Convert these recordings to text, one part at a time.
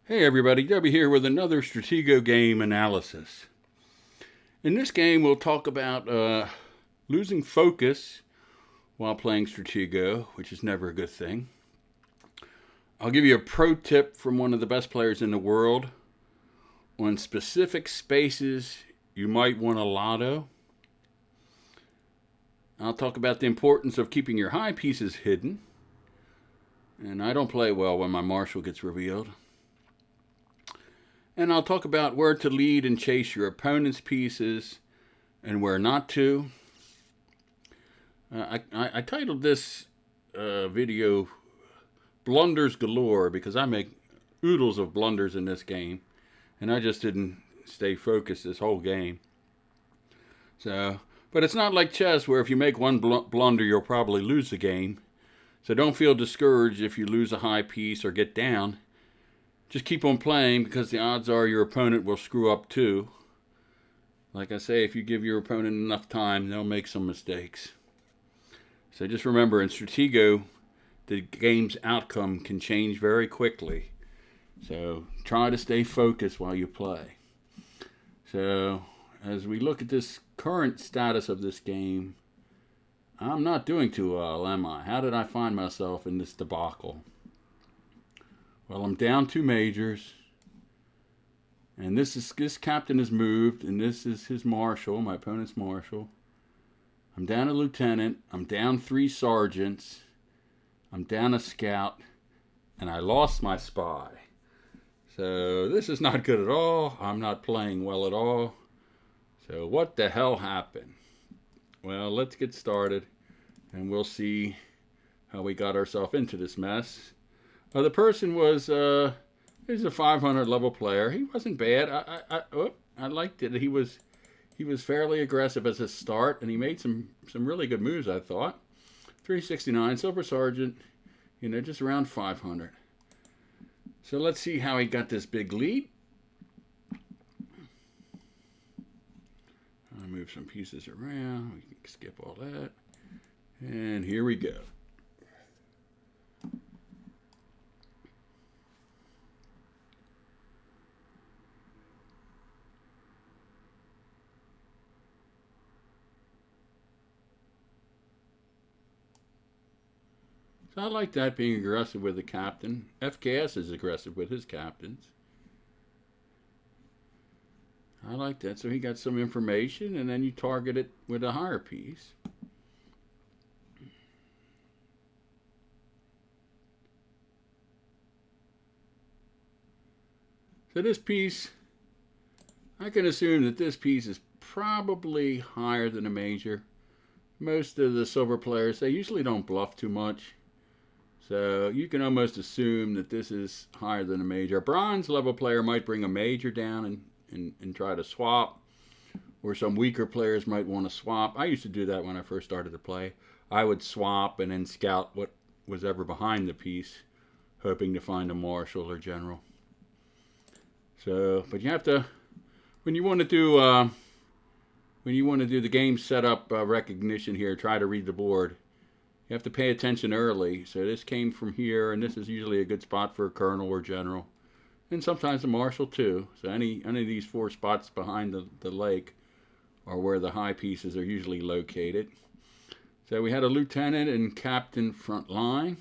Hey everybody, Debbie here with another Stratego game analysis. In this game, we'll talk about losing focus while playing Stratego, which is never a good thing. I'll give you a pro tip from one of the best players in the world on specific spaces you might want a lotto. I'll talk about the importance of keeping your high pieces hidden. And I don't play well when my marshal gets revealed. And I'll talk about where to lead and chase your opponent's pieces and where not to. I titled this video Blunders Galore because I make oodles of blunders in this game. And I just didn't stay focused this whole game. But it's not like chess where if you make one blunder, you'll probably lose the game. So don't feel discouraged if you lose a high piece or get down. Just keep on playing because the odds are your opponent will screw up too. Like I say, if you give your opponent enough time, they'll make some mistakes. So just remember, in Stratego, the game's outcome can change very quickly. So try to stay focused while you play. So as we look at this current status of this game, I'm not doing too well, am I? How did I find myself in this debacle? Well, I'm down 2 majors, and this captain has moved, and this is his marshal, my opponent's marshal. I'm down a lieutenant, I'm down 3 sergeants, I'm down a scout, and I lost my spy. So this is not good at all. I'm not playing well at all. So what the hell happened? Well, let's get started, and we'll see how we got ourselves into this mess. The person was he's a 500 level player. He wasn't bad. I liked it. He was fairly aggressive as a start, and he made some really good moves, I thought. 369 silver sergeant, just around 500. So let's see how he got this big lead. I'll move some pieces around. We can skip all that, and here we go. So I like that, being aggressive with the captain. FKS is aggressive with his captains. I like that. So he got some information, and then you target it with a higher piece. So this piece, I can assume that this piece is probably higher than a major. Most of the silver players, they usually don't bluff too much. So you can almost assume that this is higher than a major. A bronze level player might bring a major down and try to swap. Or some weaker players might want to swap. I used to do that when I first started to play. I would swap and then scout what was ever behind the piece, hoping to find a marshal or general. So, but you have to, when you want to do the game setup recognition here, try to read the board. You have to pay attention early. So this came from here, and this is usually a good spot for a colonel or general, and sometimes a marshal too. So any of these 4 spots behind the lake are where the high pieces are usually located. So we had a lieutenant and captain front line.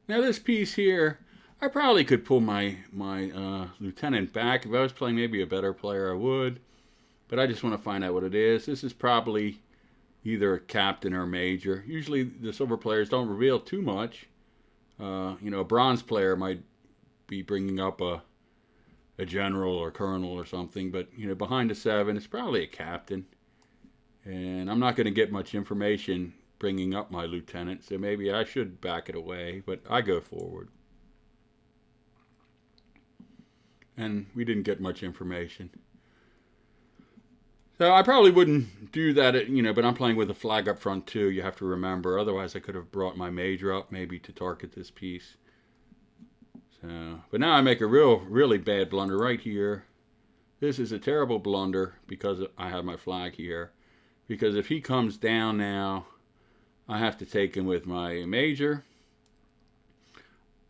Now this piece here, I probably could pull my lieutenant back. If I was playing maybe a better player, I would. But I just want to find out what it is. This is probably either a captain or a major. Usually the silver players don't reveal too much. A bronze player might be bringing up a general or colonel or something. But, behind a 7, it's probably a captain. And I'm not going to get much information bringing up my lieutenant, so maybe I should back it away, but I go forward. And we didn't get much information. So I probably wouldn't do that, but I'm playing with a flag up front too, you have to remember. Otherwise I could have brought my major up maybe to target this piece. So, but now I make a really bad blunder right here. This is a terrible blunder because I have my flag here. Because if he comes down now, I have to take him with my major.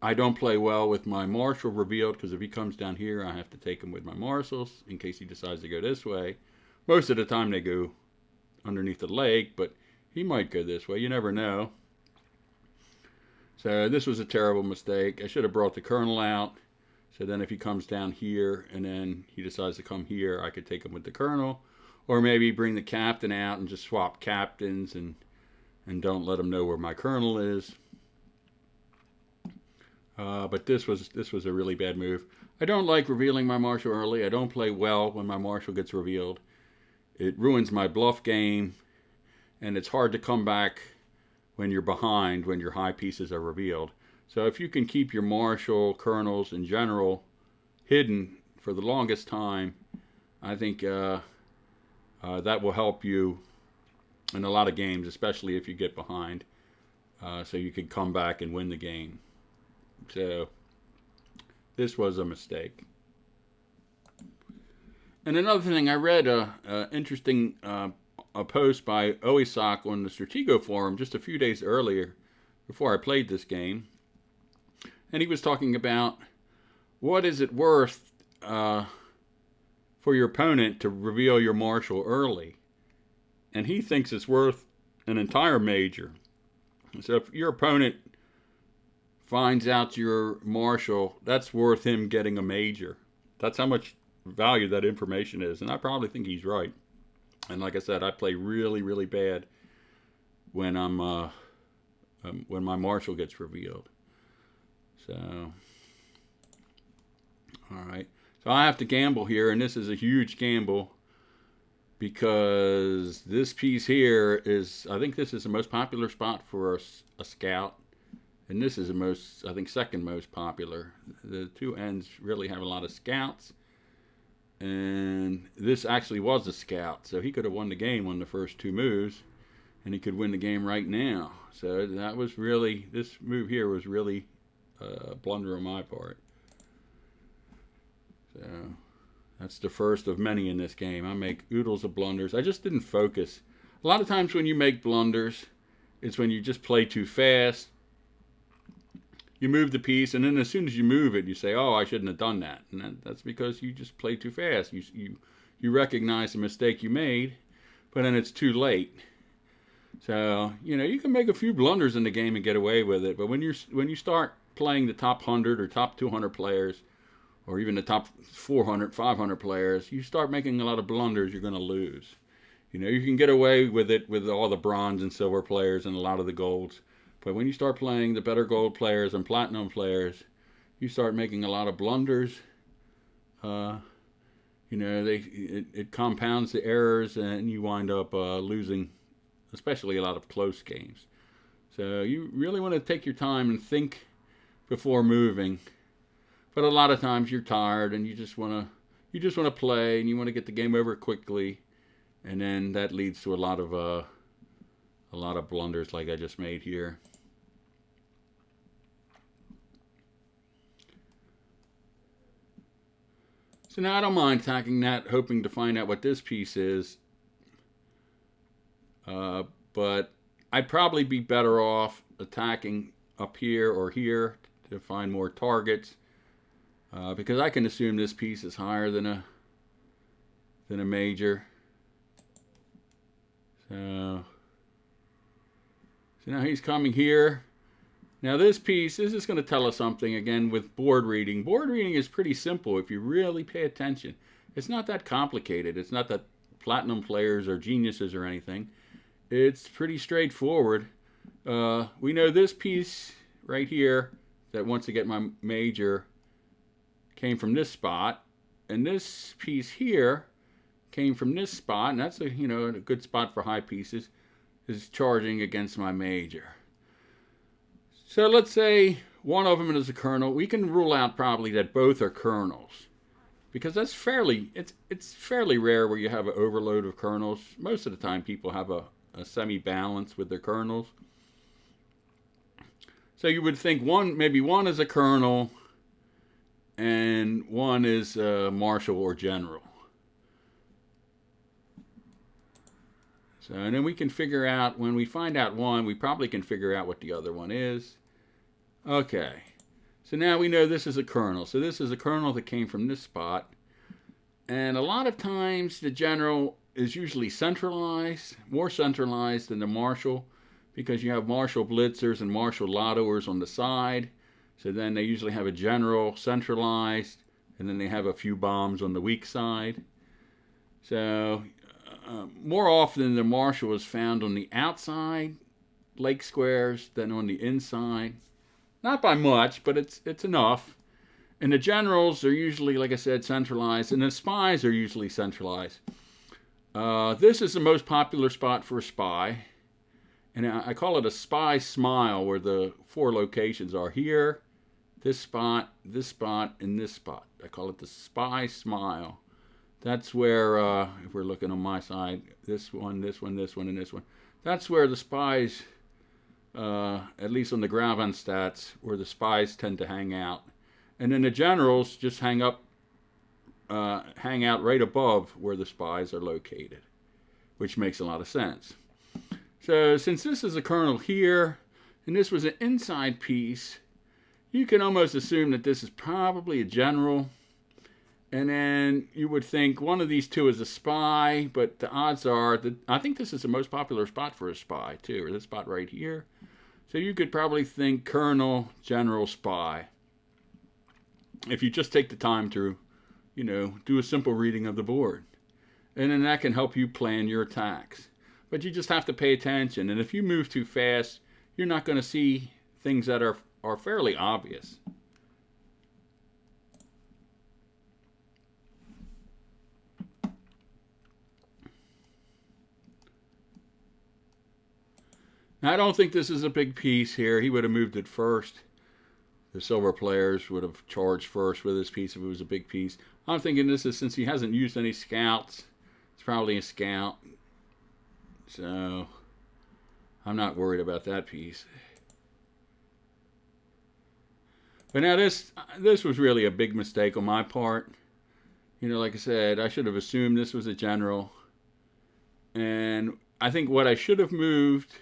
I don't play well with my marshal revealed because if he comes down here, I have to take him with my marshals in case he decides to go this way. Most of the time they go underneath the lake, but he might go this way. You never know. So this was a terrible mistake. I should have brought the colonel out. So then if he comes down here and then he decides to come here, I could take him with the colonel. Or maybe bring the captain out and just swap captains and don't let him know where my colonel is. But this was a really bad move. I don't like revealing my marshal early. I don't play well when my marshal gets revealed. It ruins my bluff game, and it's hard to come back when you're behind, when your high pieces are revealed. So if you can keep your marshal, colonels in general hidden for the longest time, I think that will help you in a lot of games, especially if you get behind, so you can come back and win the game. So this was a mistake. And another thing, I read a interesting a post by Oisak on the Stratego forum just a few days earlier before I played this game. And he was talking about what is it worth for your opponent to reveal your marshal early. And he thinks it's worth an entire major. So if your opponent finds out your marshal, that's worth him getting a major. That's how much value that information is. And I probably think he's right. And like I said, I play really bad when when my marshal gets revealed. So, all right. So I have to gamble here, and this is a huge gamble because this piece here is, I think this is the most popular spot for a scout. And this is the most, I think, second most popular. The two ends really have a lot of scouts. And this actually was a scout. So he could have won the game on the first two moves. And he could win the game right now. So that was really, this move here was really a blunder on my part. So that's the first of many in this game. I make oodles of blunders. I just didn't focus. A lot of times when you make blunders, it's when you just play too fast. You move the piece, and then as soon as you move it, you say, oh, I shouldn't have done that. And that's because you just play too fast. You recognize the mistake you made, but then it's too late. So, you can make a few blunders in the game and get away with it. But when you start playing the top 100 or top 200 players, or even the top 400, 500 players, you start making a lot of blunders, you're going to lose. You can get away with it with all the bronze and silver players and a lot of the golds. But when you start playing the better gold players and platinum players, you start making a lot of blunders. It compounds the errors, and you wind up losing, especially a lot of close games. So you really want to take your time and think before moving. But a lot of times you're tired, and you just want to play, and you want to get the game over quickly, and then that leads to a lot of blunders like I just made here. So now I don't mind attacking that, hoping to find out what this piece is. But I'd probably be better off attacking up here or here to find more targets. Because I can assume this piece is higher than a major. So now he's coming here. Now this piece, this is going to tell us something again with board reading. Board reading is pretty simple if you really pay attention. It's not that complicated. It's not that platinum players are geniuses or anything. It's pretty straightforward. We know this piece right here that wants to get my major came from this spot, and this piece here came from this spot, and that's a good spot for high pieces, is charging against my major. So let's say one of them is a colonel. We can rule out probably that both are colonels because that's fairly it's fairly rare where you have an overload of kernels. Most of the time people have a semi-balance with their kernels. So you would think maybe one is a kernel and one is Marshall or General. So, and then we can figure out, when we find out one, we probably can figure out what the other one is. Okay. So now we know this is a kernel. So this is a kernel that came from this spot. And a lot of times the General is usually centralized, more centralized than the Marshall, because you have Marshall blitzers and Marshall lottoers on the side. So then they usually have a General centralized, and then they have a few bombs on the weak side. So more often the Marshall is found on the outside lake squares than on the inside. Not by much, but it's enough. And the Generals are usually, like I said, centralized, and the spies are usually centralized. This is the most popular spot for a spy, and I call it a spy smile, where the 4 locations are here, this spot, and this spot. I call it the spy smile. That's where, if we're looking on my side, this one, this one, this one, and this one. That's where the spies, at least on the Graven stats, where the spies tend to hang out. And then the Generals just hang out right above where the spies are located, which makes a lot of sense. So since this is a kernel here, and this was an inside piece, you can almost assume that this is probably a General. And then you would think one of these two is a spy, but the odds are that I think this is the most popular spot for a spy too, or this spot right here. So you could probably think Colonel, General, Spy, if you just take the time to, do a simple reading of the board. And then that can help you plan your attacks. But you just have to pay attention. And if you move too fast, you're not going to see things that are fairly obvious. Now, I don't think this is a big piece here. He would have moved it first. The silver players would have charged first with this piece if it was a big piece. I'm thinking this is, since he hasn't used any scouts, it's probably a scout. So I'm not worried about that piece. But now this was really a big mistake on my part. Like I said, I should have assumed this was a General. And I think what I should have moved,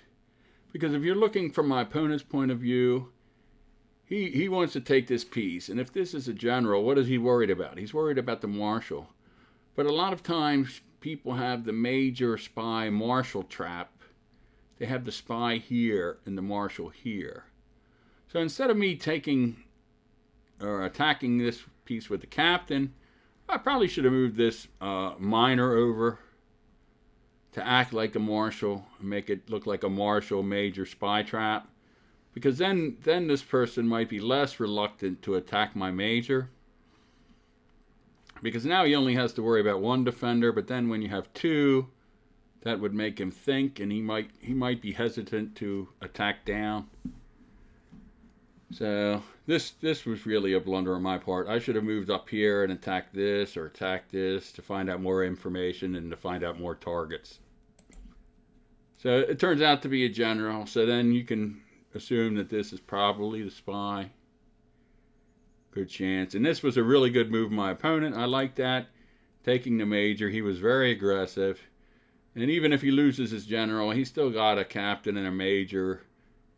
because if you're looking from my opponent's point of view, he wants to take this piece. And if this is a General, what is he worried about? He's worried about the Marshal. But a lot of times people have the major spy Marshal trap. They have the spy here and the Marshal here. So instead of me taking or attacking this piece with the captain, I probably should have moved this minor over to act like a Marshal and make it look like a Marshal major spy trap. Because then this person might be less reluctant to attack my major. Because now he only has to worry about one defender, but then when you have two, that would make him think, and he might be hesitant to attack down. So this was really a blunder on my part. I should have moved up here and attacked this or attacked this to find out more information and to find out more targets. So it turns out to be a General. So then you can assume that this is probably the spy. Good chance. And this was a really good move of my opponent. I like that. Taking the major, he was very aggressive. And even if he loses his General, he's still got a captain and a major,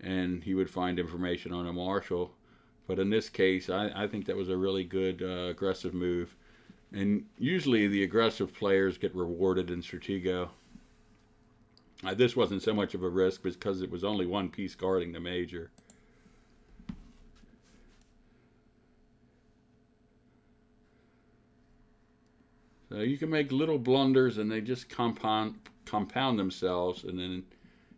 and he would find information on a Marshal. But in this case, I think that was a really good aggressive move. And usually the aggressive players get rewarded in Stratego. This wasn't so much of a risk because it was only one piece guarding the major. So you can make little blunders and they just compound themselves, and then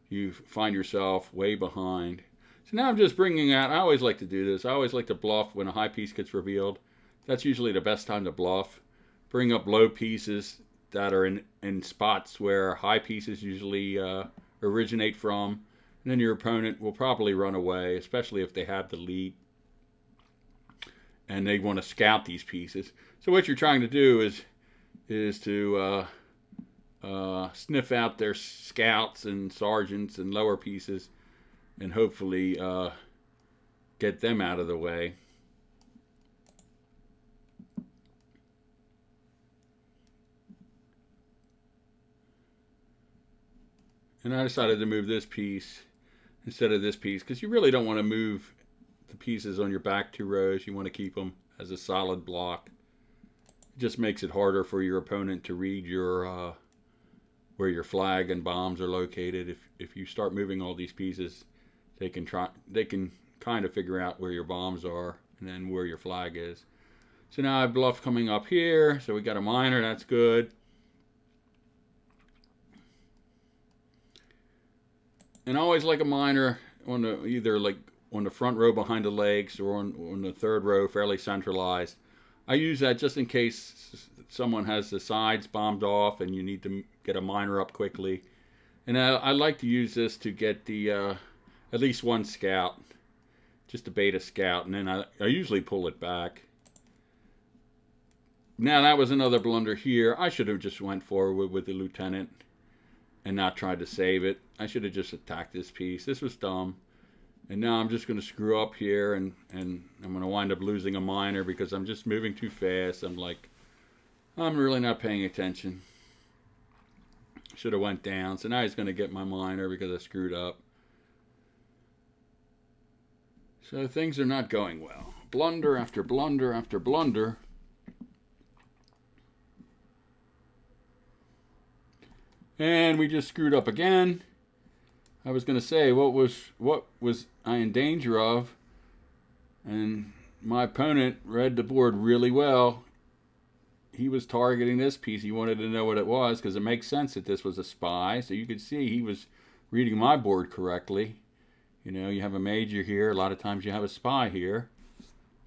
you find yourself way behind. So now I'm just bringing out, I always like to do this. I always like to bluff when a high piece gets revealed. That's usually the best time to bluff. Bring up low pieces that are in spots where high pieces usually originate from. And then your opponent will probably run away, especially if they have the lead. and they want to scout these pieces. So what you're trying to do is to sniff out their scouts and sergeants and lower pieces, and hopefully get them out of the way. And I decided to move this piece instead of this piece, because you really don't want to move the pieces on your back 2 rows. You want to keep them as a solid block. It just makes it harder for your opponent to read your where your flag and bombs are located. If you start moving all these pieces, they can kind of figure out where your bombs are and then where your flag is. So now I have bluff coming up here. So we got a minor. That's good. And I always like a minor on the either like on the front row behind the legs or on the 3rd row, fairly centralized. I use that just in case someone has the sides bombed off and you need to get a minor up quickly. And I like to use this to get the at least one scout, just to bait a scout, and then I usually pull it back. Now that was another blunder here. I should have just went forward with the lieutenant and not tried to save it. I should have just attacked this piece. This was dumb. And now I'm just going to screw up here, and I'm going to wind up losing a minor because I'm just moving too fast. I'm really not paying attention. Should have went down. So now he's going to get my minor because I screwed up. So things are not going well. Blunder after blunder after blunder. And we just screwed up again. I was going to say, what was I in danger of? And my opponent read the board really well. He was targeting this piece. He wanted to know what it was because it makes sense that this was a spy. So you could see he was reading my board correctly. You know, you have a major here. A lot of times you have a spy here.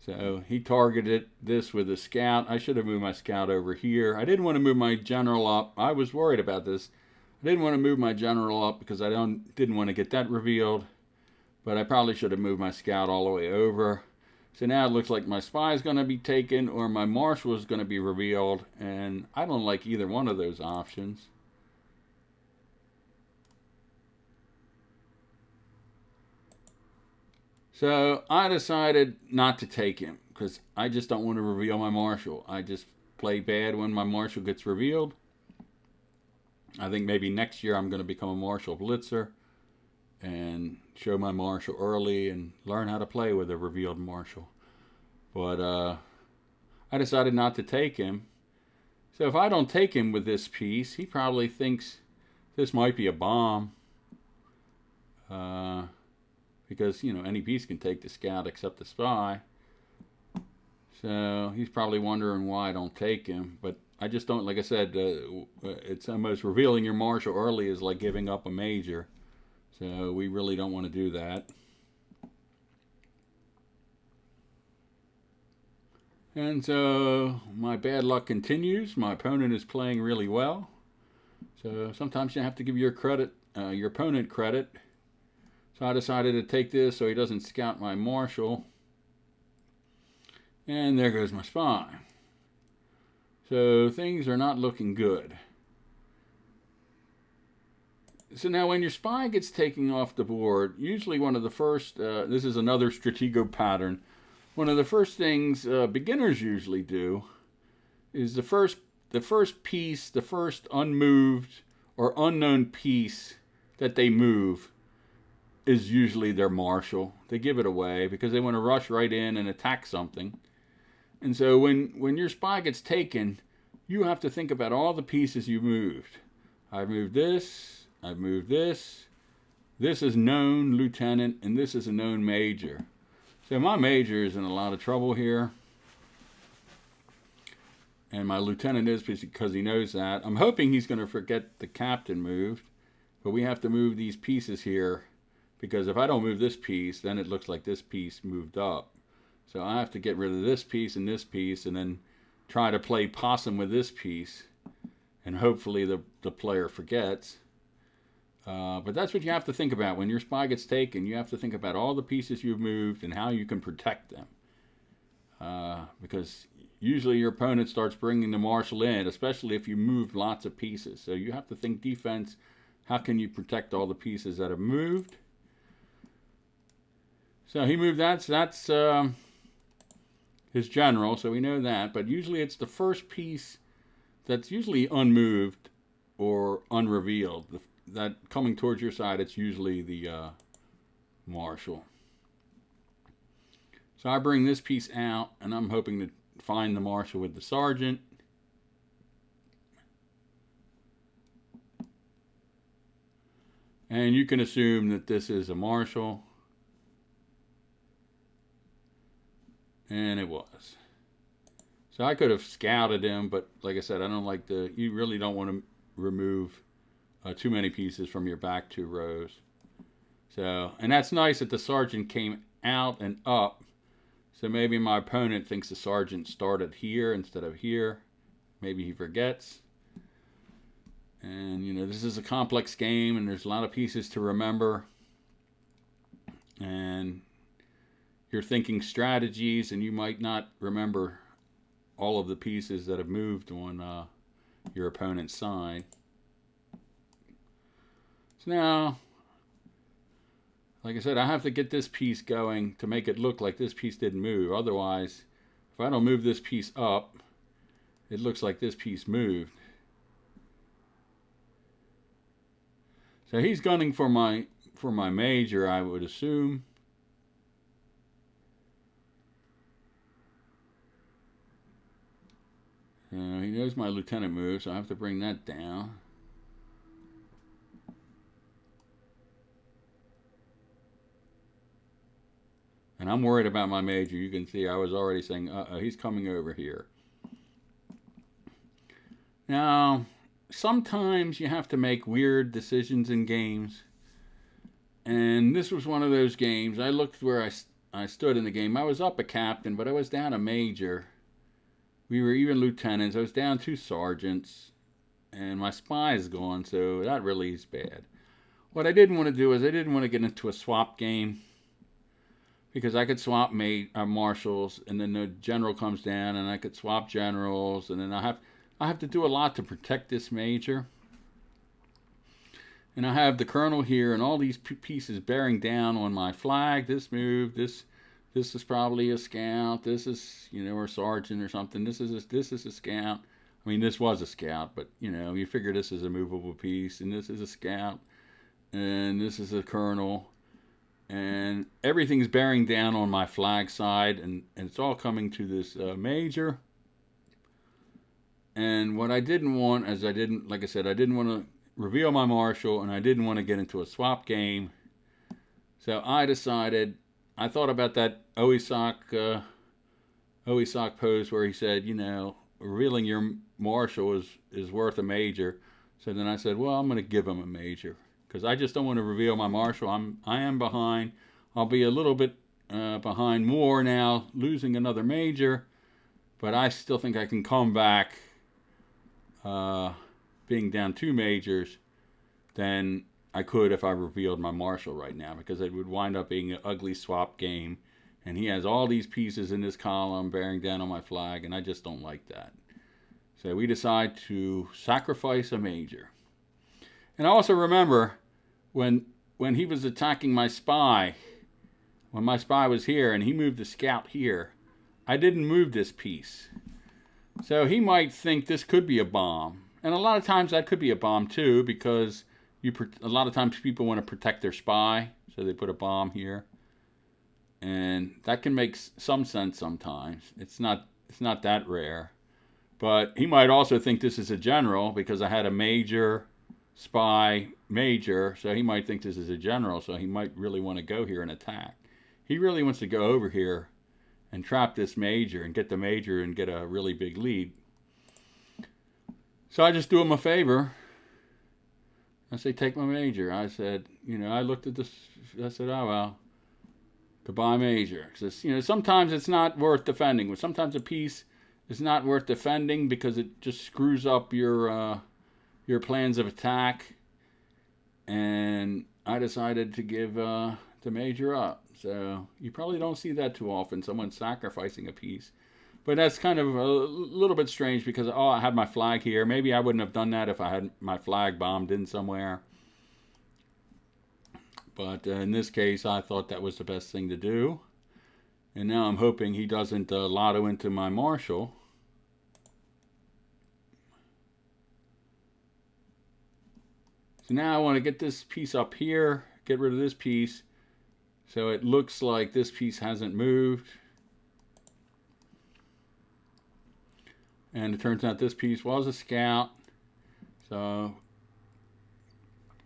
So he targeted this with a scout. I should have moved my scout over here. I didn't want to move my general up. I was worried about this. I didn't want to move my general up because I didn't want to get that revealed. But I probably should have moved my scout all the way over. So now it looks like my spy is going to be taken or my marshal is going to be revealed. And I don't like either one of those options. So I decided not to take him because I just don't want to reveal my marshal. I just play bad when my marshal gets revealed. I think maybe next year I'm going to become a marshal blitzer and show my marshal early and learn how to play with a revealed marshal. But I decided not to take him. So if I don't take him with this piece, he probably thinks this might be a bomb. Because, you know, any piece can take the scout except the spy. So he's probably wondering why I don't take him. But I just don't, like I said, it's almost revealing your marshal early is like giving up a major. So we really don't want to do that. And so my bad luck continues. My opponent is playing really well. So sometimes you have to give your opponent credit. So I decided to take this so he doesn't scout my marshal. And there goes my spy. So things are not looking good. So now when your spy gets taken off the board, usually one of the first, this is another Stratego pattern, one of the first things beginners usually do is the first piece, the first unmoved or unknown piece that they move is usually their marshal. They give it away because they want to rush right in and attack something. And so when your spy gets taken, you have to think about all the pieces you moved. I've moved this, I've moved this. This is known lieutenant, and this is a known major. So my major is in a lot of trouble here. And my lieutenant is because he knows that. I'm hoping he's going to forget the captain moved. But we have to move these pieces here. Because if I don't move this piece, then it looks like this piece moved up. So I have to get rid of this piece and then try to play possum with this piece. And hopefully the player forgets. But that's what you have to think about. When your spy gets taken, you have to think about all the pieces you've moved and how you can protect them. because usually your opponent starts bringing the marshal in, especially if you move lots of pieces. So you have to think defense. How can you protect all the pieces that have moved? So he moved that. So that's his general. So we know that. But usually it's the first piece that's usually unmoved or unrevealed. That coming towards your side, it's usually the marshal. So I bring this piece out, and I'm hoping to find the marshal with the sergeant. And you can assume that this is a marshal. And it was. So I could have scouted him, but like I said, I don't like you really don't want to remove too many pieces from your back 2 rows. So, and that's nice that the sergeant came out and up. So maybe my opponent thinks the sergeant started here instead of here. Maybe he forgets. And, you know, this is a complex game, and there's a lot of pieces to remember. And you're thinking strategies, and you might not remember all of the pieces that have moved on your opponent's side. So now, like I said, I have to get this piece going to make it look like this piece didn't move. Otherwise, if I don't move this piece up, it looks like this piece moved. So he's gunning for my major, I would assume. He knows my lieutenant move, so I have to bring that down. And I'm worried about my major. You can see I was already saying, he's coming over here. Now, sometimes you have to make weird decisions in games. And this was one of those games. I looked where I stood in the game. I was up a captain, but I was down a major. We were even lieutenants. I was down 2 sergeants. And my spy is gone, so that really is bad. What I didn't want to do is I didn't want to get into a swap game. Because I could swap marshals, and then the general comes down, and I could swap generals, and then I have to do a lot to protect this major. And I have the colonel here, and all these pieces bearing down on my flag. This move, this is probably a scout. This is, you know, or sergeant or something. This is a scout. I mean, this was a scout, but you know, you figure this is a movable piece, and this is a scout, and this is a colonel. And everything's bearing down on my flag side, and it's all coming to this major. And what I didn't want is like I said, I didn't want to reveal my marshal, and I didn't want to get into a swap game. So I decided, I thought about that Oisak pose where he said, you know, revealing your marshal is worth a major. So then I said, well, I'm going to give him a major. Because I just don't want to reveal my marshal. I am behind. I'll be a little bit behind more now, losing another major. But I still think I can come back being down 2 majors than I could if I revealed my marshal right now. Because it would wind up being an ugly swap game. And he has all these pieces in this column bearing down on my flag. And I just don't like that. So we decide to sacrifice a major. And I also remember when he was attacking my spy, when my spy was here and he moved the scout here, I didn't move this piece. So he might think this could be a bomb. And a lot of times that could be a bomb too, because a lot of times people want to protect their spy, so they put a bomb here. And that can make some sense sometimes. It's not that rare. But he might also think this is a general because I had a major, spy, major, so he might think this is a general, so he might really want to go here and attack. He really wants to go over here and trap this major and get the major and get a really big lead. So I just do him a favor. I say, take my major. I said, you know, I looked at this, I said, oh well, goodbye major. Because, you know, sometimes it's not worth defending. Sometimes a piece is not worth defending because it just screws up your plans of attack. And I decided to give the major up. So you probably don't see that too often, someone sacrificing a piece. But that's kind of a little bit strange because, oh, I had my flag here. Maybe I wouldn't have done that if I had my flag bombed in somewhere. But in this case, I thought that was the best thing to do. And now I'm hoping he doesn't lotto into my marshal. So now I want to get this piece up here, get rid of this piece. So it looks like this piece hasn't moved. And it turns out this piece was a scout. So,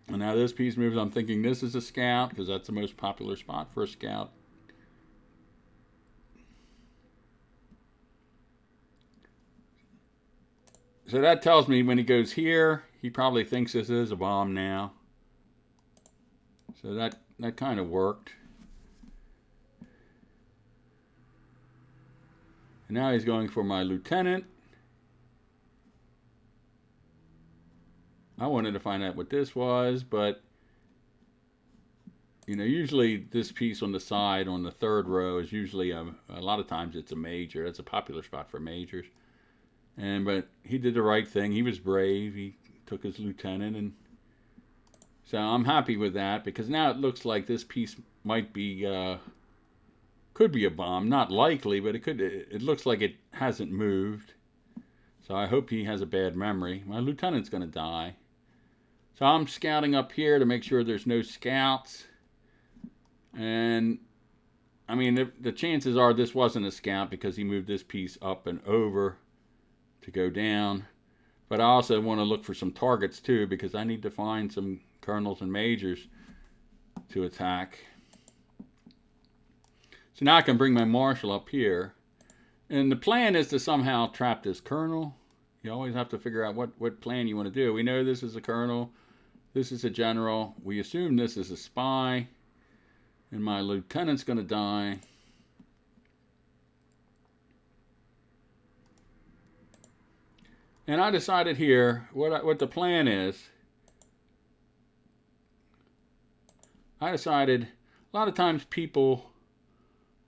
and now this piece moves. I'm thinking this is a scout because that's the most popular spot for a scout. So that tells me when he goes here, he probably thinks this is a bomb now. So that kind of worked. And now he's going for my lieutenant. I wanted to find out what this was, but you know, usually this piece on the side on the third row is usually a lot of times it's a major. That's a popular spot for majors. But he did the right thing. He was brave. He took his lieutenant, and so I'm happy with that because now it looks like this piece might be could be a bomb. Not likely, but it could. It looks like it hasn't moved. So I hope he has a bad memory. My lieutenant's going to die. So I'm scouting up here to make sure there's no scouts. And I mean, the chances are this wasn't a scout because he moved this piece up and over to go down. But I also want to look for some targets too because I need to find some colonels and majors to attack. So now I can bring my marshal up here. And the plan is to somehow trap this colonel. You always have to figure out what plan you want to do. We know this is a colonel. This is a general. We assume this is a spy. And my lieutenant's going to die. And I decided here what the plan is. I decided a lot of times people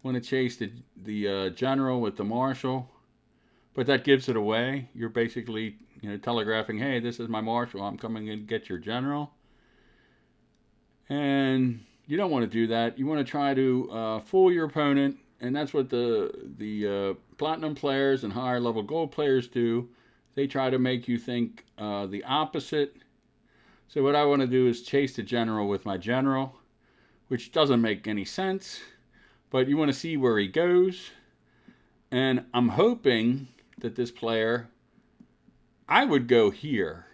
want to chase the general with the marshal, but that gives it away. You're basically, you know, telegraphing, hey, this is my marshal. I'm coming in to get your general. And you don't want to do that. You want to try to fool your opponent, and that's what the platinum players and higher level gold players do. They try to make you think the opposite. So what I want to do is chase the general with my general, which doesn't make any sense, but you want to see where he goes. And I'm hoping that this player, I would go here,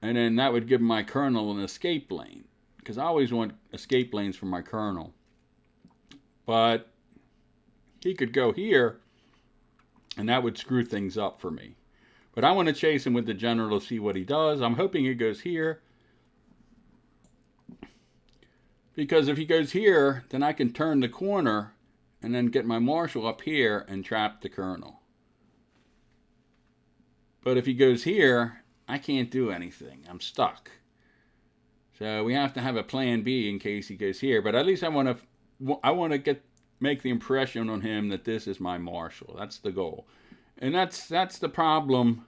and then that would give my colonel an escape lane, because I always want escape lanes for my colonel. But he could go here, and that would screw things up for me. But I want to chase him with the general to see what he does. I'm hoping he goes here, because if he goes here, then I can turn the corner and then get my marshal up here and trap the colonel. But if he goes here, I can't do anything. I'm stuck. So we have to have a plan B in case he goes here. But at least I want to make the impression on him that this is my marshal. That's the goal. And that's the problem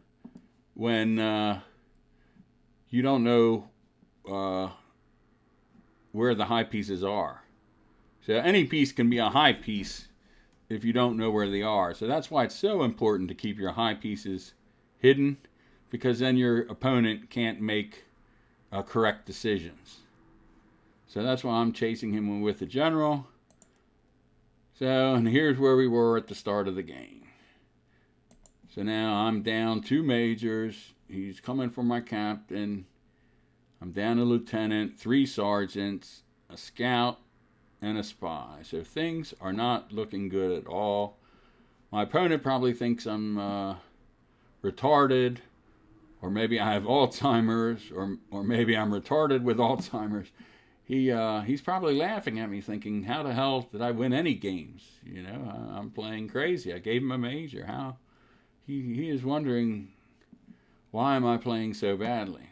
when you don't know where the high pieces are. So any piece can be a high piece if you don't know where they are. So that's why it's so important to keep your high pieces hidden, because then your opponent can't make correct decisions. So that's why I'm chasing him with the general. So, and here's where we were at the start of the game. So now I'm down 2 majors. He's coming for my captain. I'm down a lieutenant, 3 sergeants, a scout, and a spy. So things are not looking good at all. My opponent probably thinks I'm retarded, or maybe I have Alzheimer's, or maybe I'm retarded with Alzheimer's. He's probably laughing at me, thinking, how the hell did I win any games? You know, I'm playing crazy. I gave him a major. How? He is wondering, why am I playing so badly?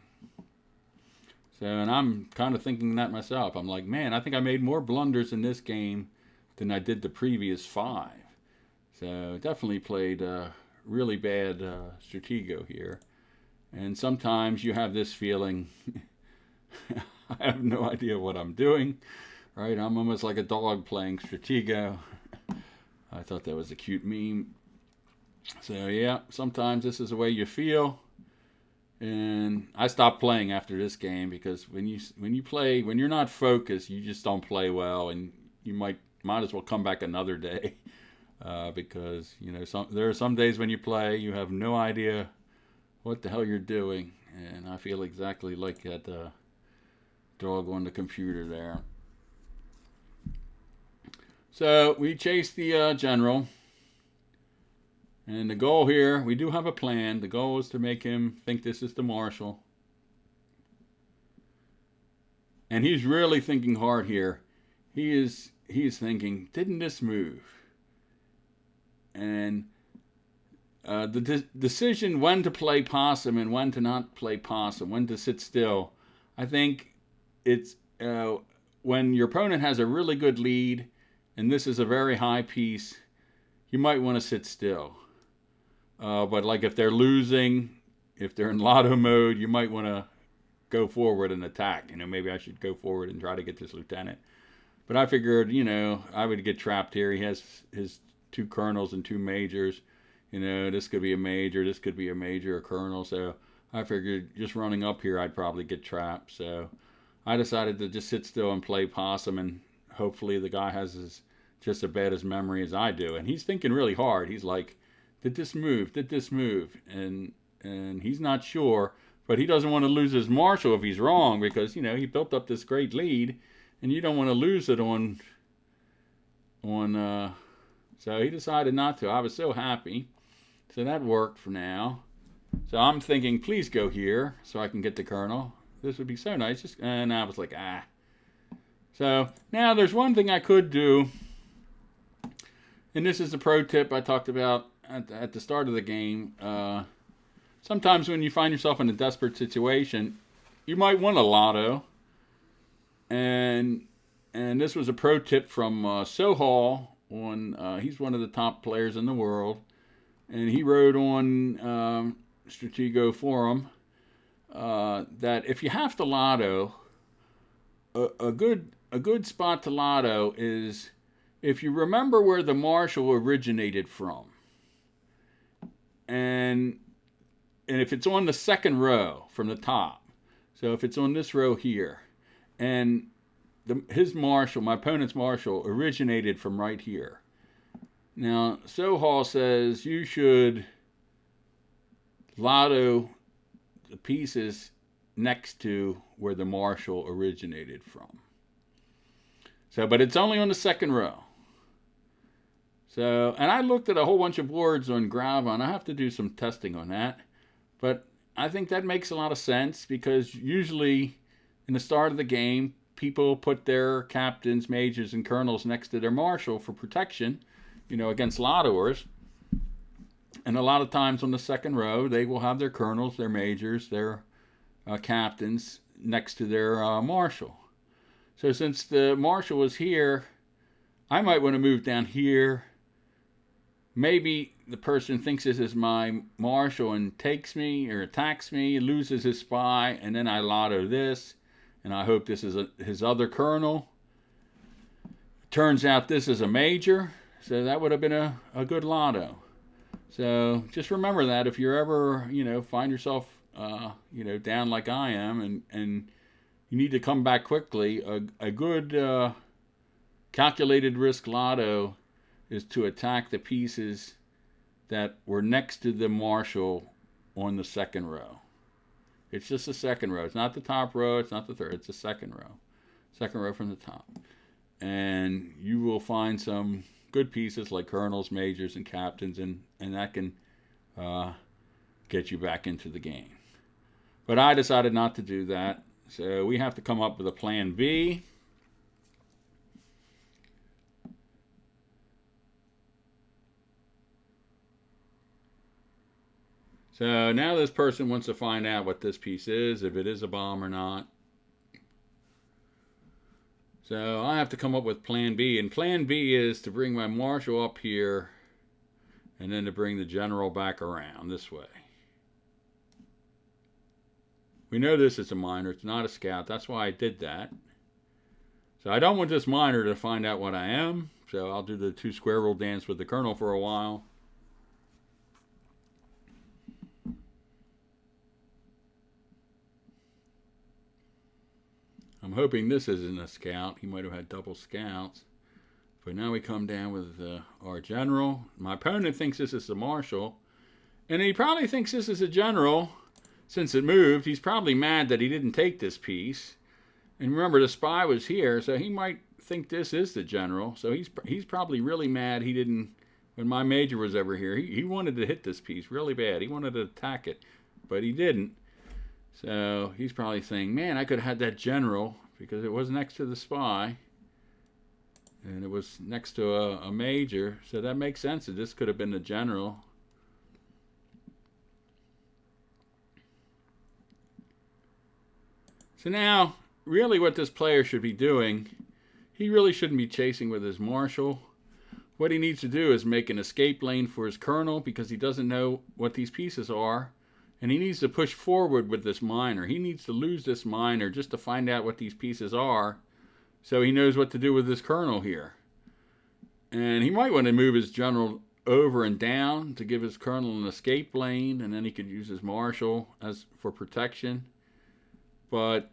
So, and I'm kind of thinking that myself. I'm like, man, I think I made more blunders in this game than I did the previous 5. So definitely played really bad Stratego here. And sometimes you have this feeling, I have no idea what I'm doing, right? I'm almost like a dog playing Stratego. I thought that was a cute meme. So yeah, sometimes this is the way you feel. And I stopped playing after this game because when you're not focused, you just don't play well, and you might as well come back another day. Because there are some days when you play, you have no idea what the hell you're doing, and I feel exactly like that dog on the computer there. So we chased the general, and the goal here, we do have a plan. The goal is to make him think this is the marshal, and he's really thinking hard here. He's thinking, didn't this move? And the decision when to play possum and when to not play possum, when to sit still, I think it's when your opponent has a really good lead and this is a very high piece, you might want to sit still. But like if they're losing, if they're in lotto mode, you might want to go forward and attack. Maybe I should go forward and try to get this lieutenant. But I figured, I would get trapped here. He has his 2 colonels and 2 majors. This could be a major, this could be a major, a colonel. So I figured just running up here, I'd probably get trapped. So I decided to just sit still and play possum, and hopefully the guy has just as bad as memory as I do. And he's thinking really hard. He's like, did this move? Did this move? And he's not sure, but he doesn't want to lose his marshal if he's wrong, because he built up this great lead, and you don't want to lose it on. So he decided not to. I was so happy. So that worked for now. So I'm thinking, please go here so I can get the colonel. This would be so nice. And I was like, ah. So now there's one thing I could do. And this is the pro tip I talked about at the start of the game. Sometimes when you find yourself in a desperate situation, you might want a lotto. And this was a pro tip from Sohal. He's one of the top players in the world. And he wrote on Stratego Forum that if you have to lotto, a good spot to lotto is if you remember where the marshal originated from, and if it's on the second row from the top. So if it's on this row here, and his marshal, my opponent's marshal, originated from right here. Now, Sohal says you should lotto the pieces next to where the marshal originated from. So, but it's only on the second row. So, and I looked at a whole bunch of boards on Grava, and I have to do some testing on that. But I think that makes a lot of sense, because usually in the start of the game, people put their captains, majors, and colonels next to their marshal for protection, against lottoers. And a lot of times on the second row, they will have their colonels, their majors, their captains next to their marshal. So since the marshal was here, I might want to move down here. Maybe the person thinks this is my marshal and takes me or attacks me, loses his spy, and then I lotto this, and I hope this is his other colonel. Turns out this is a major, so that would have been a good lotto. So just remember that if you're ever, find yourself, down like I am, and you need to come back quickly, a good calculated risk lotto is to attack the pieces that were next to the marshal on the second row. It's just the second row. It's not the top row. It's not the third. It's the second row. Second row from the top. And you will find some good pieces like colonels, majors, and captains, and that can get you back into the game. But I decided not to do that. So we have to come up with a plan B. So now this person wants to find out what this piece is, if it is a bomb or not. So I have to come up with plan B. And plan B is to bring my marshal up here and then to bring the general back around this way. We know this is a minor. It's not a scout. That's why I did that. So I don't want this minor to find out what I am. So I'll do the 2 square rule dance with the colonel for a while. I'm hoping this isn't a scout. He might have had double scouts. But now we come down with our general. My opponent thinks this is a marshal. And he probably thinks this is a general. Since it moved, he's probably mad that he didn't take this piece. And remember, the spy was here, so he might think this is the general. So he's probably really mad he didn't, when my major was over here, he wanted to hit this piece really bad. He wanted to attack it, but he didn't. So he's probably saying, man, I could have had that general because it was next to the spy. And it was next to a major. So that makes sense that this could have been the general. So now, really what this player should be doing, he really shouldn't be chasing with his marshal. What he needs to do is make an escape lane for his colonel because he doesn't know what these pieces are. And he needs to push forward with this minor. He needs to lose this minor just to find out what these pieces are so he knows what to do with his colonel here. And he might want to move his general over and down to give his colonel an escape lane, and then he could use his marshal as for protection. But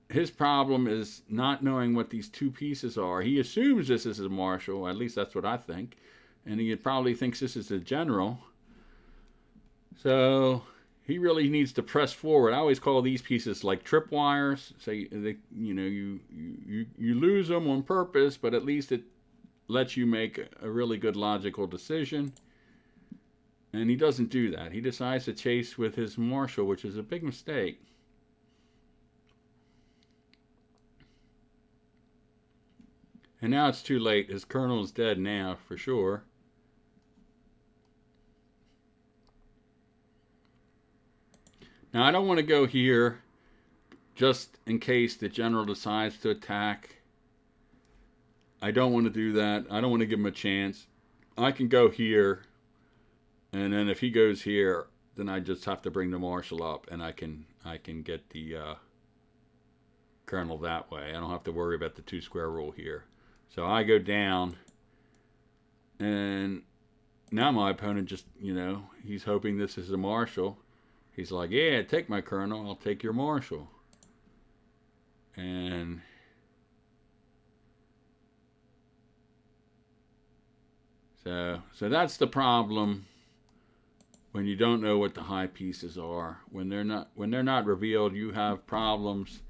his problem is not knowing what these 2 pieces are. He assumes this is a marshal, at least that's what I think, and he probably thinks this is a general. So he really needs to press forward. I always call these pieces like tripwires. So you lose them on purpose, but at least it lets you make a really good logical decision. And he doesn't do that. He decides to chase with his marshal, which is a big mistake. And now it's too late. His colonel is dead now, for sure. Now, I don't want to go here just in case the general decides to attack. I don't want to do that. I don't want to give him a chance. I can go here, and then if he goes here, then I just have to bring the marshal up, and I can get the colonel that way. I don't have to worry about the 2 square rule here. So I go down, and now my opponent just, he's hoping this is a marshal. He's like, yeah, take my colonel, I'll take your marshal. And so that's the problem when you don't know what the high pieces are. When they're not revealed, you have problems.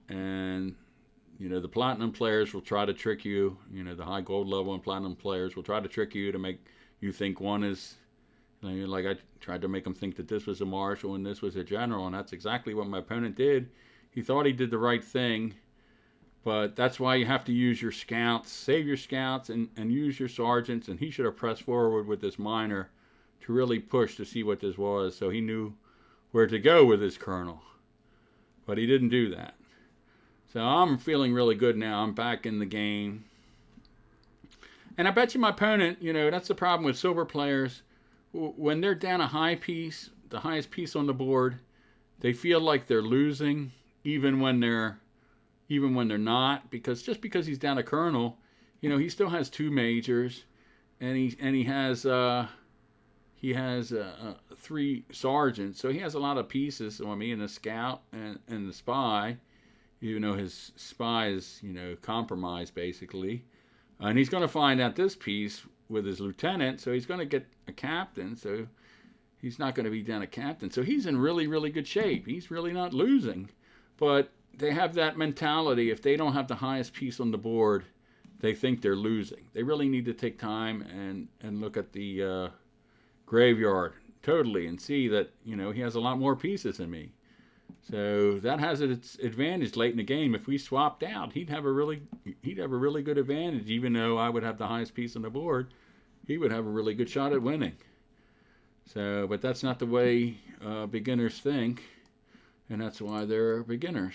And the platinum players will try to trick you. The high gold level and platinum players will try to trick you to make you think one is, like I tried to make them think that this was a marshal and this was a general, and that's exactly what my opponent did. He thought he did the right thing, but that's why you have to use your scouts, save your scouts, and use your sergeants, and he should have pressed forward with this minor to really push to see what this was, so he knew where to go with his colonel. But he didn't do that. So I'm feeling really good now. I'm back in the game. And I bet you my opponent, that's the problem with silver players. When they're down a high piece, the highest piece on the board, they feel like they're losing even when they're not, because just because he's down a colonel, he still has 2 majors, and he has 3 sergeants, so he has a lot of pieces on me, and the scout and the spy, even though his spy is compromised basically, and he's going to find out this piece with his lieutenant, so he's going to get a captain, so he's not going to be down a captain, so he's in really, really good shape. He's really not losing, but they have that mentality. If they don't have the highest piece on the board, they think they're losing. They really need to take time and look at the graveyard totally and see that he has a lot more pieces than me. So that has its advantage late in the game. If we swapped out, he'd have a really good advantage. Even though I would have the highest piece on the board, he would have a really good shot at winning. So, but that's not the way beginners think, and that's why they're beginners.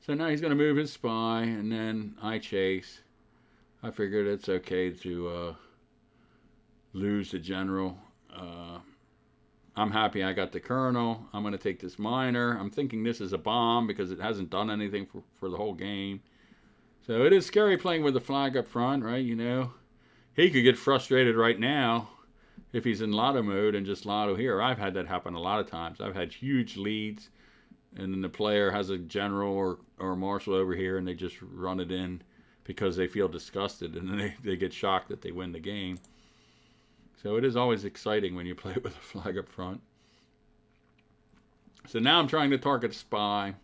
So now he's going to move his spy, and then I chase. I figured it's okay to lose the general. I'm happy I got the colonel. I'm going to take this minor. I'm thinking this is a bomb because it hasn't done anything for the whole game. So it is scary playing with the flag up front, right? You know, he could get frustrated right now if he's in lotto mode and just lotto here. I've had that happen a lot of times. I've had huge leads, and then the player has a general or a marshal over here, and they just run it in because they feel disgusted, and then they get shocked that they win the game. So it is always exciting when you play with a flag up front. So now I'm trying to target a spy,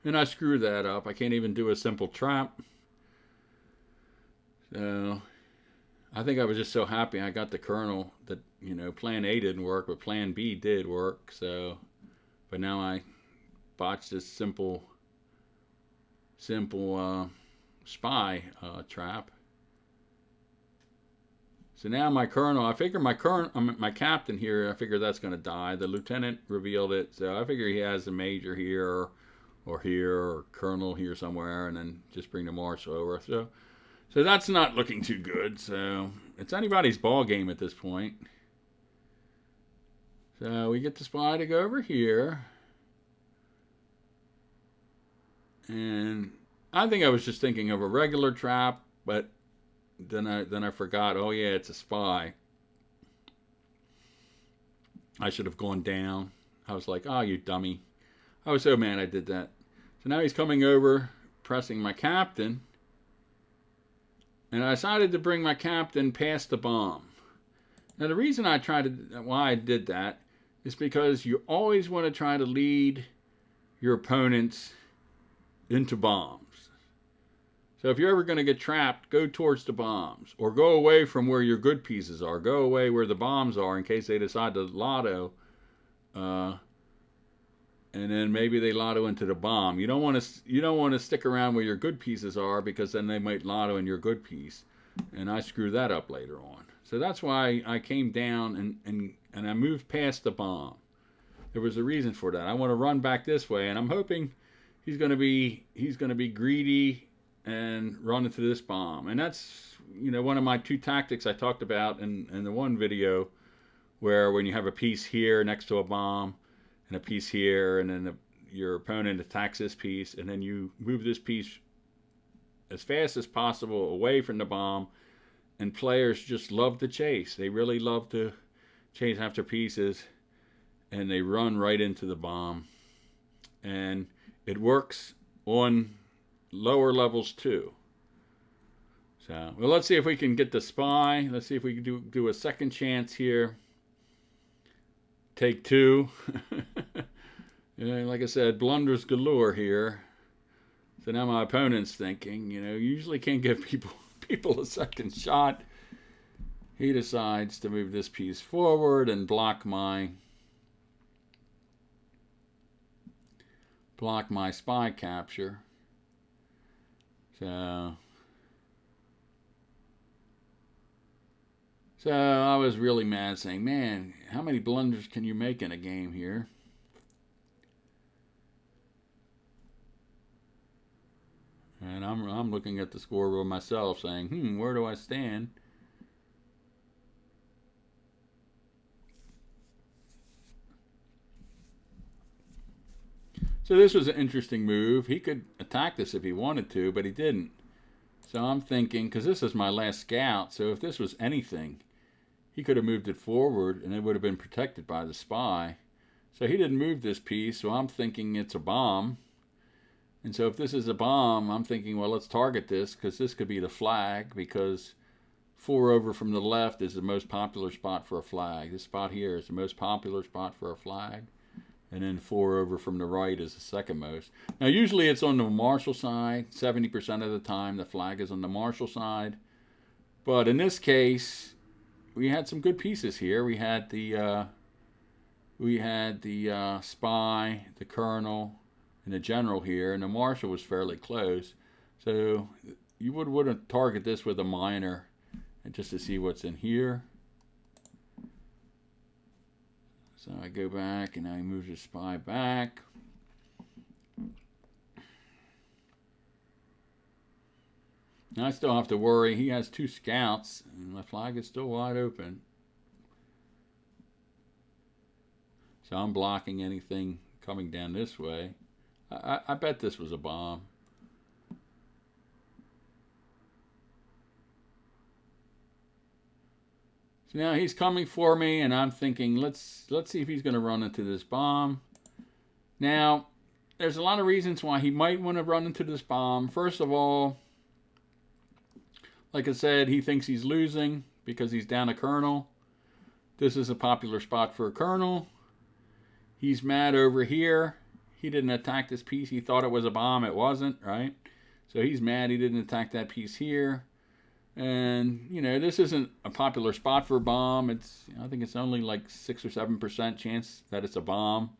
and I screw that up. I can't even do a simple trap. So I think I was just so happy I got the colonel that, you know, plan A didn't work, but plan B did work. So, but now I botched this simple spy trap. So now my colonel, I figure my captain here, I figure that's going to die. The lieutenant revealed it, so I figure he has a major here, or here, or colonel here somewhere, and then just bring the marshal over. So that's not looking too good. So it's anybody's ball game at this point. So we get the spy to go over here, and I think I was just thinking of a regular trap, but then I forgot, oh yeah, it's a spy. I should have gone down. I was like, oh, you dummy. I was so mad I did that. So now he's coming over, pressing my captain. And I decided to bring my captain past the bomb. Now the reason why I did that is because you always want to try to lead your opponents into bombs. So if you're ever going to get trapped, go towards the bombs. Or go away from where your good pieces are. Go away where the bombs are in case they decide to lotto. And then maybe they lotto into the bomb. You don't want to stick around where your good pieces are, because then they might lotto in your good piece. And I screw that up later on. So that's why I came down and I moved past the bomb. There was a reason for that. I want to run back this way, and I'm hoping he's going to be greedy and run into this bomb. And that's, you know, one of my two tactics I talked about in the one video, where when you have a piece here next to a bomb and a piece here, and then your opponent attacks this piece, and then you move this piece as fast as possible away from the bomb, and players just love to chase. They really love to chase after pieces, and they run right into the bomb. And it works on lower levels too. So, well, let's see if we can get the spy. Let's see if we can do a second chance here. Take two. Like I said, blunders galore here. So now my opponent's thinking, you know, you usually can't give people a second shot. He decides to move this piece forward and block my spy capture. So I was really mad, saying, man, how many blunders can you make in a game here? And I'm looking at the scoreboard myself, saying, where do I stand? So this was an interesting move. He could attack this if he wanted to, but he didn't. So I'm thinking, because this is my last scout, so if this was anything, he could have moved it forward and it would have been protected by the spy. So he didn't move this piece, so I'm thinking it's a bomb. And so if this is a bomb, I'm thinking, well, let's target this, because this could be the flag, because 4 over from the left is the most popular spot for a flag. This spot here is the most popular spot for a flag. And then 4 over from the right is the second most. Now, usually it's on the marshal side. 70% of the time, the flag is on the marshal side. But in this case, we had some good pieces here. We had the spy, the colonel, and the general here, and the marshal was fairly close. So you would want to target this with a minor, and just to see what's in here. So I go back and I move the spy back. Now I still have to worry. He has 2 scouts, and my flag is still wide open. So I'm blocking anything coming down this way. I bet this was a bomb. So now he's coming for me, and I'm thinking, let's see if he's going to run into this bomb. Now, there's a lot of reasons why he might want to run into this bomb. First of all, like I said, he thinks he's losing because he's down a kernel. This is a popular spot for a kernel. He's mad over here. He didn't attack this piece. He thought it was a bomb. It wasn't, right? So he's mad he didn't attack that piece here. And, you know, this isn't a popular spot for a bomb. I think it's only like 6 or 7% chance that it's a bomb.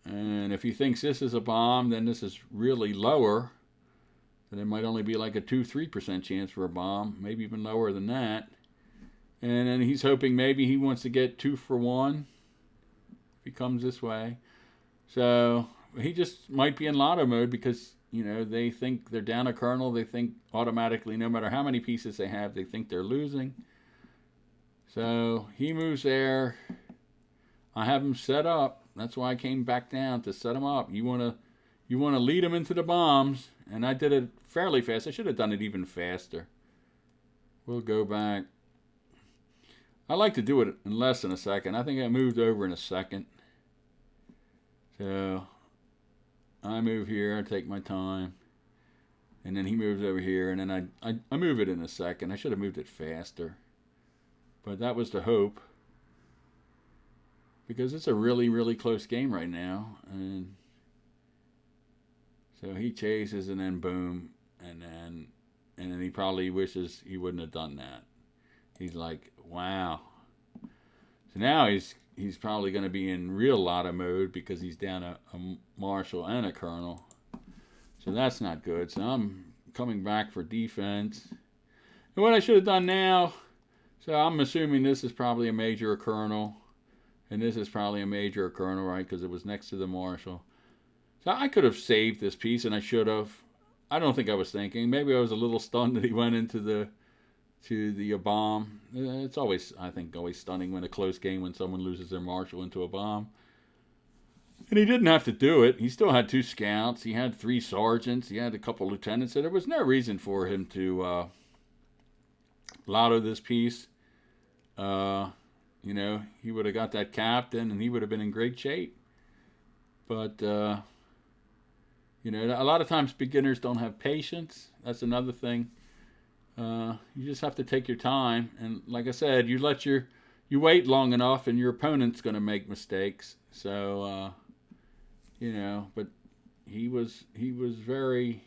And if he thinks this is a bomb, then this is really lower. Then it might only be like a 2-3% chance for a bomb, maybe even lower than that. And then he's hoping maybe he wants to get 2 for 1 if he comes this way. So he just might be in lotto mode because, you know, they think they're down a kernel. They think automatically, no matter how many pieces they have, they think they're losing. So he moves there. I have him set up. That's why I came back down, to set him up. You want to lead him into the bombs, and I did it fairly fast. I should have done it even faster. We'll go back. I like to do it in less than a second. I think I moved over in a second. So I move here, I take my time, and then he moves over here, and then I move it in a second. I should have moved it faster, but that was the hope, because it's a really, really close game right now. And so he chases, and then boom, and then he probably wishes he wouldn't have done that. He's like, wow. So now he's probably going to be in real lotto mode because he's down a marshal and a kernel. So that's not good. So I'm coming back for defense. And what I should have done now, so I'm assuming this is probably a major or kernel. And this is probably a major or kernel, right? Because it was next to the marshal. So I could have saved this piece, and I should have. I don't think I was thinking. Maybe I was a little stunned that he went into the bomb. It's always, I think, always stunning when a close game when someone loses their marshal into a bomb. And he didn't have to do it. He still had 2 scouts. He had 3 sergeants. He had a couple lieutenants. So there was no reason for him to lotto this piece. You know, he would have got that captain, and he would have been in great shape. But, you know, a lot of times beginners don't have patience. That's another thing. You just have to take your time, and like I said, you wait long enough, and your opponent's going to make mistakes. So, you know, but he was very,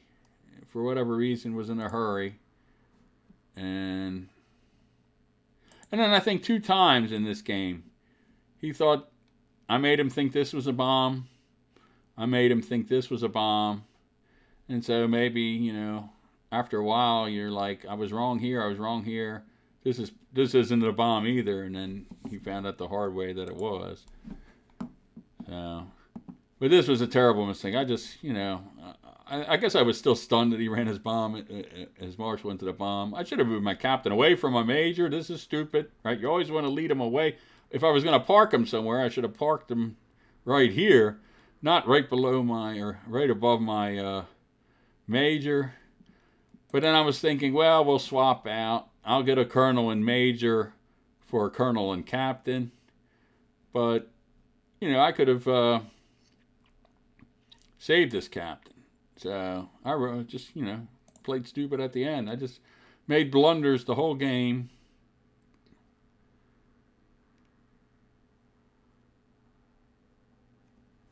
for whatever reason, was in a hurry, and then I think 2 times in this game, he thought I made him think this was a bomb. I made him think this was a bomb, and so maybe, you know, after a while, you're like, I was wrong here, I was wrong here. This isn't a bomb either. And then he found out the hard way that it was. So, but this was a terrible mistake. I just, you know, I guess I was still stunned that he ran his bomb, his marshal into the bomb. I should have moved my captain away from my major. This is stupid, right? You always want to lead him away. If I was going to park him somewhere, I should have parked him right here, not right below or right above my major. But then I was thinking, well, we'll swap out. I'll get a colonel and major for a colonel and captain. But, you know, I could have saved this captain. So I just, you know, played stupid at the end. I just made blunders the whole game.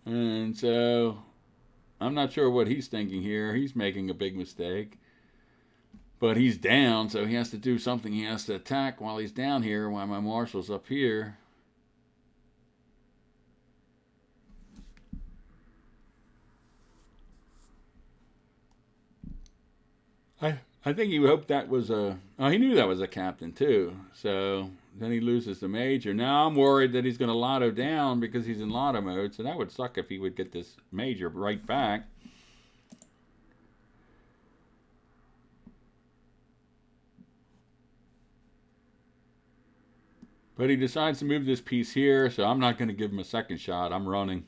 And so I'm not sure what he's thinking here. He's making a big mistake. But he's down, so he has to do something. He has to attack while he's down here, while my marshal's up here. I think he hoped that was he knew that was a captain too. So then he loses the major. Now I'm worried that he's going to lotto down because he's in lotto mode. So that would suck if he would get this major right back. But he decides to move this piece here, so I'm not going to give him a second shot. I'm running.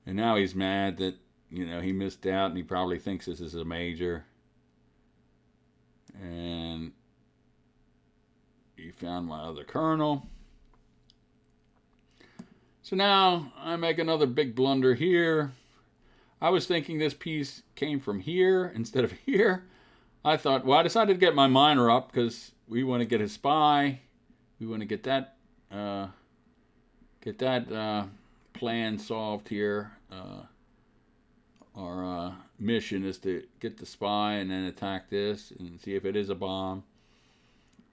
And now he's mad that, you know, he missed out, and he probably thinks this is a major. And he found my other kernel. So now I make another big blunder here. I was thinking this piece came from here instead of here. I thought, well, I decided to get my miner up because we want to get his spy. We want to get that plan solved here. Our mission is to get the spy and then attack this and see if it is a bomb.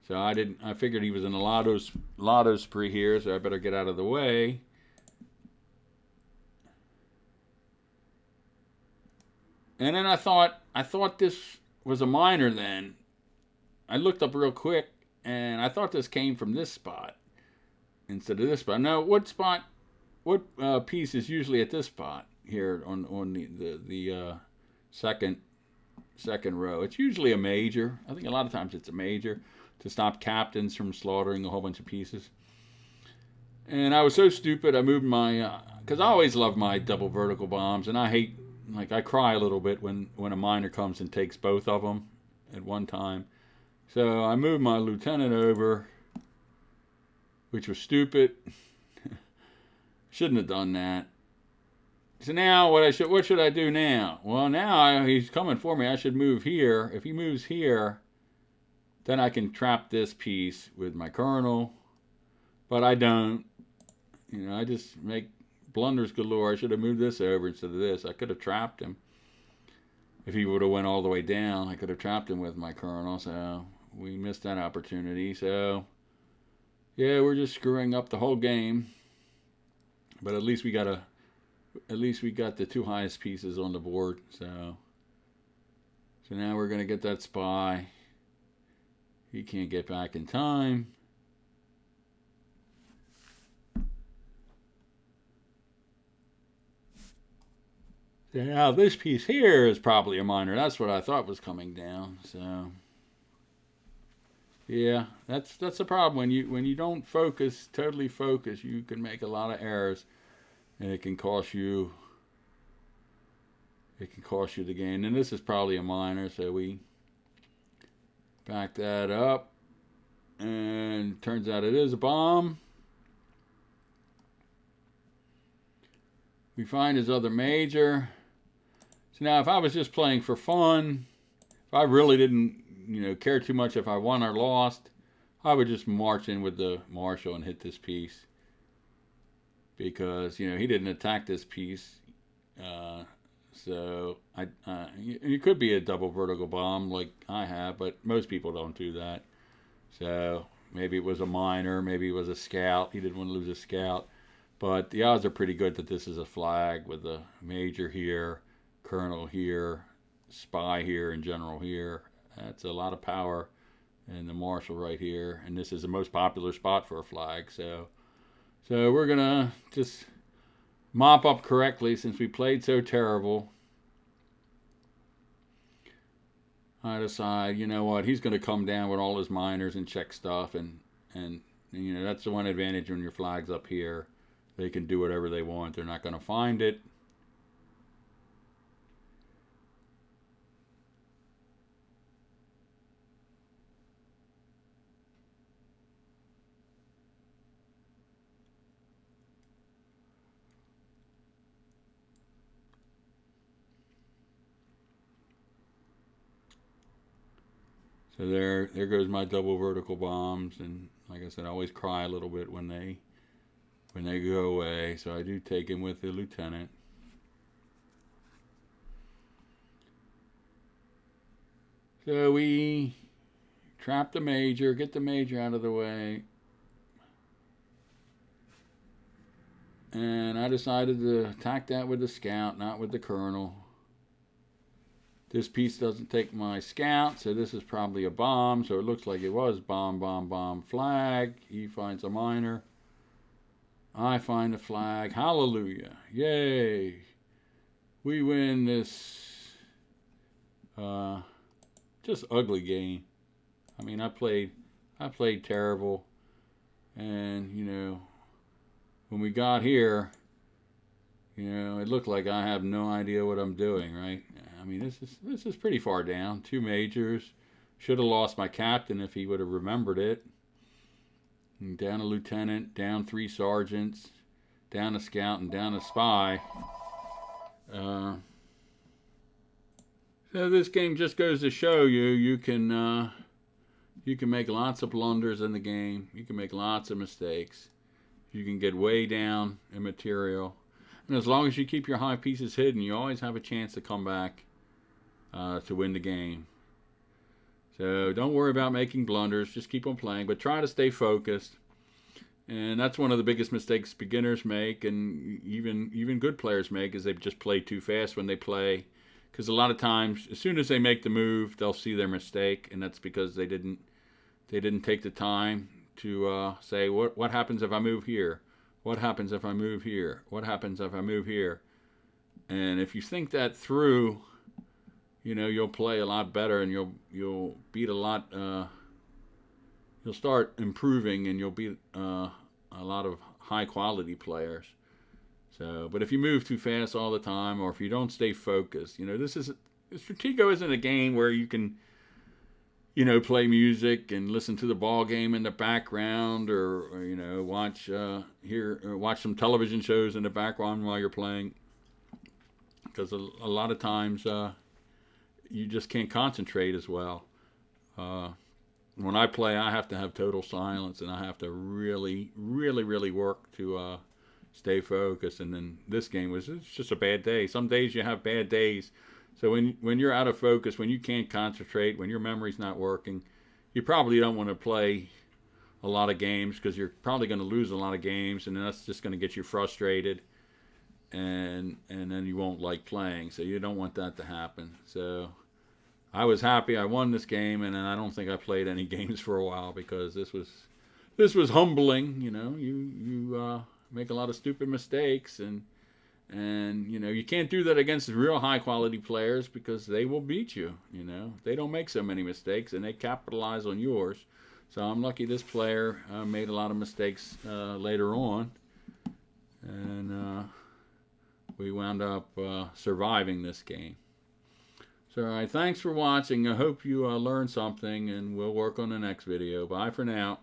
So I figured he was in a lotto spree here, so I better get out of the way. And then I thought this was a miner then. I looked up real quick, and I thought this came from this spot instead of this spot. Now, what piece is usually at this spot here on the second row? It's usually a major. I think a lot of times it's a major to stop captains from slaughtering a whole bunch of pieces. And I was so stupid, I moved my, because I always love my double vertical bombs, and I hate, like, I cry a little bit when a miner comes and takes both of them at one time. So I moved my lieutenant over, which was stupid. Shouldn't have done that. So now what should I do now? Well, now he's coming for me. I should move here. If he moves here, then I can trap this piece with my kernel. But I don't. You know, I just make blunders galore. I should have moved this over instead of this. I could have trapped him. If he would have went all the way down, I could have trapped him with my kernel. So we missed that opportunity. So yeah, we're just screwing up the whole game. But at least we got the two highest pieces on the board. So now we're gonna get that spy. He can't get back in time. So now this piece here is probably a miner. That's what I thought was coming down. So yeah, that's the problem. When you don't totally focus, you can make a lot of errors, and it can cost you the game. And this is probably a miner, so we back that up, and turns out it is a bomb. We find his other major. So now if I was just playing for fun, if I really didn't, care too much if I won or lost, I would just march in with the marshal and hit this piece. Because, he didn't attack this piece. So it could be a double vertical bomb like I have, but most people don't do that. So maybe it was a miner, maybe it was a scout. He didn't want to lose a scout. But the odds are pretty good that this is a flag with a major here, colonel here, spy here, and general here. That's a lot of power. And the marshal right here. And this is the most popular spot for a flag. So we're going to just mop up correctly since we played so terrible. I decide, you know what, he's going to come down with all his miners and check stuff. And that's the one advantage when your flag's up here. They can do whatever they want. They're not going to find it. So there goes my double vertical bombs, and like I said, I always cry a little bit when they go away. So I do take him with the lieutenant. So we trap the major, get the major out of the way, and I decided to attack that with the scout, not with the colonel. This piece doesn't take my scout, so this is probably a bomb. So it looks like it was bomb, bomb, bomb, flag. He finds a miner. I find a flag. Hallelujah. Yay. We win this just ugly game. I mean, I played terrible. And, you know, when we got here, you know, it looked like I have no idea what I'm doing, right? I mean, this is pretty far down. 2 majors. Should have lost my captain if he would have remembered it. And down a lieutenant, down 3 sergeants, down a scout, and down a spy. So this game just goes to show you you can make lots of blunders in the game. You can make lots of mistakes. You can get way down in material. And as long as you keep your high pieces hidden, you always have a chance to come back to win the game. So don't worry about making blunders. Just keep on playing, but try to stay focused. And that's one of the biggest mistakes beginners make, and even good players make, is they just play too fast when they play. Because a lot of times, as soon as they make the move, they'll see their mistake, and that's because they didn't take the time to say, what happens if I move here? What happens if I move here? What happens if I move here? And if you think that through, you know, you'll play a lot better, and you'll beat a lot. You'll start improving, and you'll beat a lot of high quality players. So, but if you move too fast all the time, or if you don't stay focused, you know, Stratego isn't a game where you can, you know, play music and listen to the ball game in the background, or you know, watch some television shows in the background while you're playing. Because a lot of times you just can't concentrate as well. When I play, I have to have total silence, and I have to really, really, really work to stay focused. And then this game it's just a bad day. Some days you have bad days. So when you're out of focus, when you can't concentrate, when your memory's not working, you probably don't want to play a lot of games, because you're probably going to lose a lot of games, and that's just going to get you frustrated, and then you won't like playing. So you don't want that to happen. So I was happy I won this game, and I don't think I played any games for a while, because this was humbling. You know, you make a lot of stupid mistakes, and you know, you can't do that against real high quality players, because they will beat you. You know, they don't make so many mistakes, and they capitalize on yours. So I'm lucky this player made a lot of mistakes later on, and we wound up surviving this game. So, all right, thanks for watching. I hope you learned something, and we'll work on the next video. Bye for now.